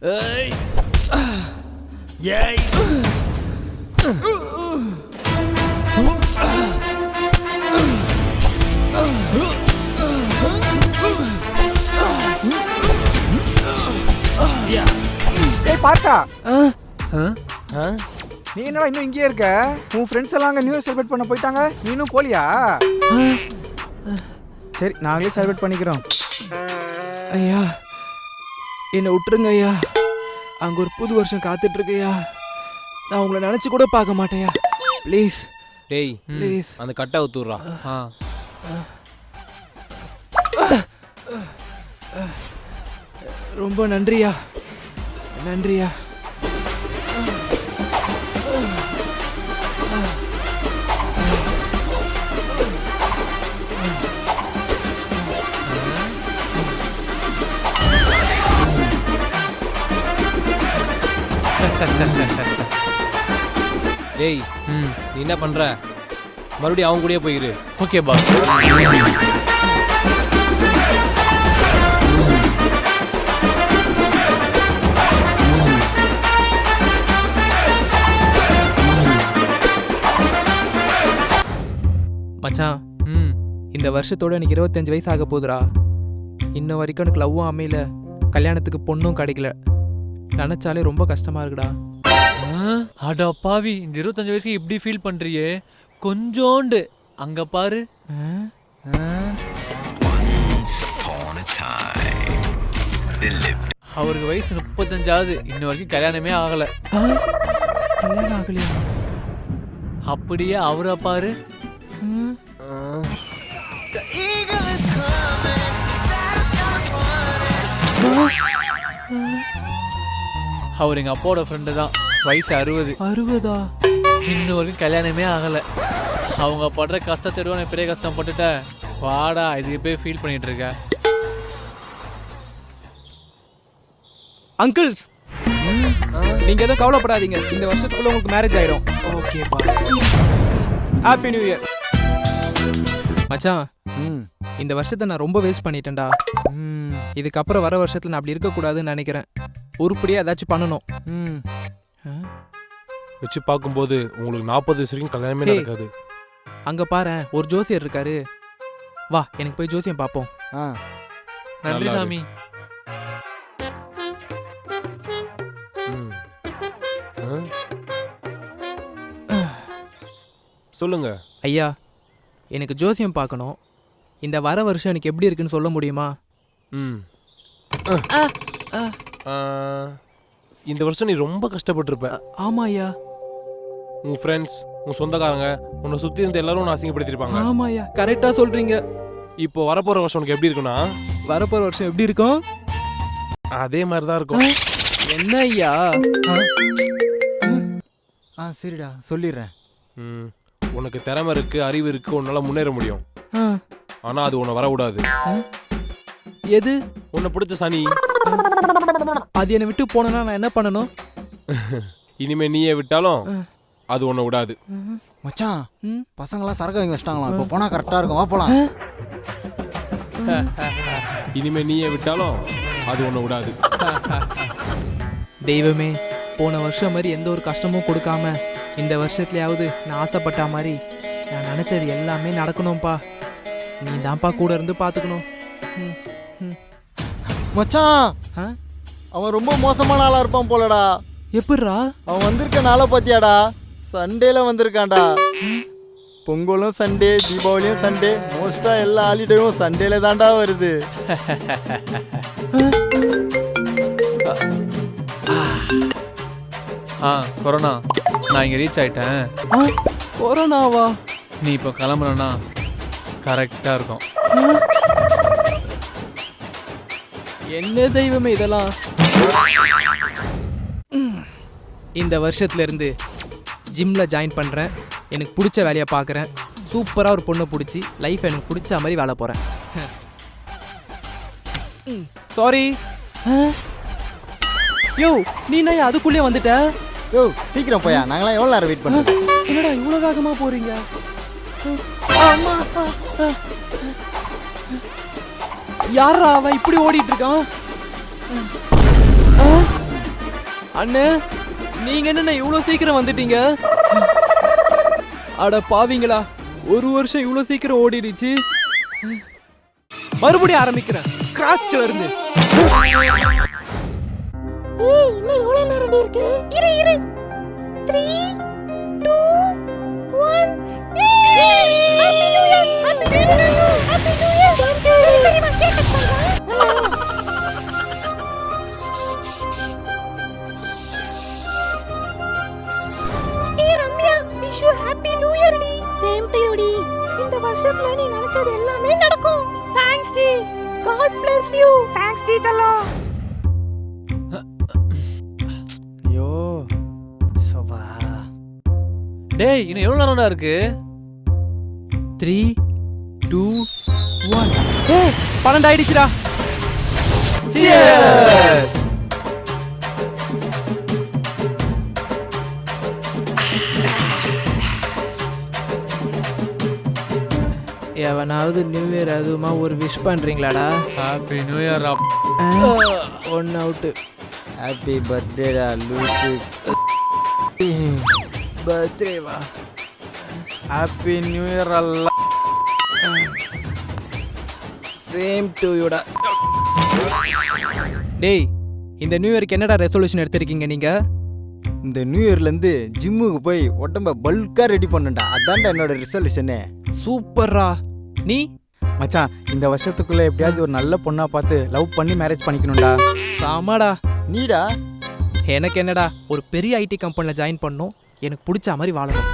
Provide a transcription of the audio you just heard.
ஏய் ஏய் ஏய் பார்த்தா ஆ நீ என்னடா இன்னும் இங்கேயே இருக்க? உன் ஃப்ரெண்ட்ஸ் எல்லாம் அங்கே நியூ இயர் செலிப்ரேட் பண்ண போயிட்டாங்க, நீ இன்னும் போலியா? சரி நாங்களே செலிப்ரேட் பண்ணிக்கிறோம். ஐயா என்னை விட்டுருங்க ஐயா. அங்கே ஒரு புது வருஷம் காத்துட்டு இருக்கையா. நான் உங்களை நினச்சி கூட பார்க்க மாட்டேயா. ப்ளீஸ் டேய் ப்ளீஸ். அந்த கட்டை ஊத்துறா. ரொம்ப நன்றியா, நன்றியா. டேய் நீ என்ன பண்ற? மறுபடியும் அவங்க கூடயே போயிரு. Okay boss. மச்சான் இந்த வருஷத்தோட எனக்கு 25 வயசு ஆக போகுதுடா. இன்ன வரைக்கும் எனக்கு லவ்வும் அமையல, கல்யாணத்துக்கு பொண்ணும் கிடைக்கல. நினச்சாலே ரொம்ப கஷ்டமா இருக்குடா. அடா பாவி, இந்த 25 வயசுக்கு இப்படி ஃபீல் பண்றியே? கொஞ்சோண்டு அங்க பாரு. அவருக்கு வயசு 35ஆகுது, இன்ன வரைக்கும் கல்யாணமே ஆகல. கல்யாணம் ஆகலையா? அப்படியே அவரை பாரு. அவர் எங்க அப்பாவோட ஃப்ரெண்டு தான். வயசு 60. 60ஆ? இன்னும் வரைக்கும் கல்யாணமே ஆகல. அவங்க படுற கஷ்டத்தை விட நான் பெரிய கஷ்டப்பட்டுட்ட. வாடா, இதுக்கு போய் ஃபீல் பண்ணிட்டு இருக்க. அங்கிள் நீங்க எதுவும் கவலைப்படாதீங்க, இந்த வருஷத்துக்குள்ள உங்களுக்கு மேரேஜ் ஆயிடும். ஓகேப்பா. Happy new year. மச்சான் இந்த வருஷத்தை நான் ரொம்ப வேஸ்ட் பண்ணிட்டேன்டா. இதுக்கப்புறம் வர வருஷத்துல நான் அப்படி இருக்கக்கூடாதுன்னு நினைக்கிறேன். உருப்படியா ஏதாச்சும் பண்ணணும். வச்சு பார்க்கும்போது உங்களுக்கு 40 வயசு வரைக்கும் கல்யாணமே நடக்காது. அங்க பாரு ஒரு ஜோசியர் இருக்காரு, வா எனக்கு போய் ஜோசியம் பார்ப்போம். நன்றி சாமி. சொல்லுங்க ஐயா, எனக்கு ஜோசியம் பார்க்கணும். இந்த வர வருஷம் எனக்கு எப்படி இருக்குன்னு சொல்ல முடியுமா? இந்த வருஷம் நீ ரொம்ப கஷ்டப்பட்டிருப்ப. ஆமா ஐயா. உன் ஃப்ரெண்ட்ஸ், உன் சொந்தக்காரங்க, உன்னை சுற்றி இருந்த எல்லாரும் உன்னை அசிங்கப்படுத்திருப்பாங்க. ஆமா ஐயா, கரெக்டாக சொல்றீங்க. இப்போ வரப்போகிற வருஷம் உனக்கு எப்படி இருக்குன்னா, வரப்போகிற வருஷம் எப்படி இருக்கும்? அதே மாதிரி தான் இருக்கும். என்ன ஐயா? சரிடா சொல்லிடுறேன். உனக்கு திறமை இருக்கு, அறிவு இருக்கு, உன்னால முன்னேற முடியும். ஆனா அது உன்னை வரக்கூடாது. எது? உன்னை பிடிச்ச சனி. அது என்னை விட்டு போனா நான் என்ன பண்ணணும்? இனிமே நீயே விட்டாலும் அது உன்னை விடாது. மச்சான் பசங்களாம் சரக்கு வாங்கி வச்சிட்டாங்களா, இப்போ போனா கரெக்டா இருக்கும், வா போலாம். இனிமே நீயே விட்டாலும் அது உன்னை விடாது. தெய்வமே, போன வருஷம் மாதிரி எந்த ஒரு கஷ்டமும் கொடுக்காம இந்த வருஷத்துலயாவது நான் ஆசைப்பட்ட மாதிரி நான் நினைச்சது எல்லாமே நடக்கணும்ப்பா. நீ தான்ப்பா கூட இருந்து பார்த்துக்கணும். மச்சான் அவன் ரொம்ப மோசமான ஆளா இருப்பான் போலடா. எப்படிரா? அவன் வந்திருக்க நாளை பாத்தியாடா? சண்டேல வந்திருக்கான்டா. பொங்கலும் சண்டே, தீபாவளியும் சண்டே, மோஸ்டா எல்லா ஹாலிடேவும் சண்டேல தான்டா வருது. கொரோனா, நான் இங்க ரீச் ஆயிட்டேன். கொரோனாவா? நீ இப்போ கிளம்புறனா கரெக்டா இருக்கும். என்ன தெய்வமே இதெல்லாம்? இந்த வருஷத்துல இருந்து ஜிம்ல ஜாயின் பண்றேன். எனக்கு பிடிச்ச வேலையை பார்க்குறேன். சூப்பராக ஒரு பொண்ணை பிடிச்சி லைஃப் எனக்கு பிடிச்ச மாதிரி வேலை போகிறேன். சாரி. யோ நீ என்ன அதுக்குள்ளே வந்துட்ட? யோ சீக்கிரம் போயா, நாங்களாம் எவ்வளோ நேரம் வெயிட் பண்ணுறோம். என்னடா இவ்வளோ வேகமாக போகிறீங்க? யாரா அவன் இப்படி ஓடிட்டு இருக்கான்? அண்ணே நீங்க என்ன இவ்வளோ சீக்கிரம் வந்துட்டீங்க? அட பாவிங்களா, ஒரு வருஷம் இவ்வளோ சீக்கிரம் ஓடிடுச்சு. மறுபடியும் ஆரம்பிக்கிறேன் ஸ்கிராட்ச்ல இருந்து. இன்னும் எவ்வளவு நேரம் இருக்கு? இரு 3 2 1 happy new year happy new year தெரியுமா கேக் கட் பண்றோம். Ramya wish you happy new year டி. சேம் டு யூ டி. இந்த வருஷத்துல நீ நினைச்சது எல்லாமே நடக்கும். தேங்க்ஸ் டி. God bless you. தேங்க்ஸ் டி செல்லம். ஐயோ சவா. டேய் இன்னும் எவ்வளவு நேரம்டா இருக்கு? 3 2 1 ஏய் 12 ஆயிடுச்சுடா. Cheers! எவனாவது நியூ இயர் அதுமா ஒரு விஷ் பண்றீங்களாடா? Happy new year. One out. Happy பர்த்டேடா லூசு. பர்த்டேவா? ஹாப்பி நியூ இயர் அல்ல. சேம் டு யூடா. டேய் இந்த நியூ இயருக்கு என்னடா ரெசல்யூஷன் எடுத்திருக்கீங்க நீங்க? இந்த நியூ இயர்லேருந்து ஜிம்முக்கு போய் உடம்ப பல்காக ரெடி பண்ணண்டா. அதான்டா என்னோட ரிசல்யூஷனே. சூப்பர்ரா. நீ? மச்சான் இந்த வருஷத்துக்குள்ள எப்படியாவது ஒரு நல்ல பொண்ணா பார்த்து லவ் பண்ணி மேரேஜ் பண்ணிக்கணும்டா. சாமாடா. நீடா? எனக்கு என்னடா, ஒரு பெரிய ஐடி கம்பெனியில் ஜாயின் பண்ணணும், எனக்கு பிடிச்ச மாதிரி வாழணும்.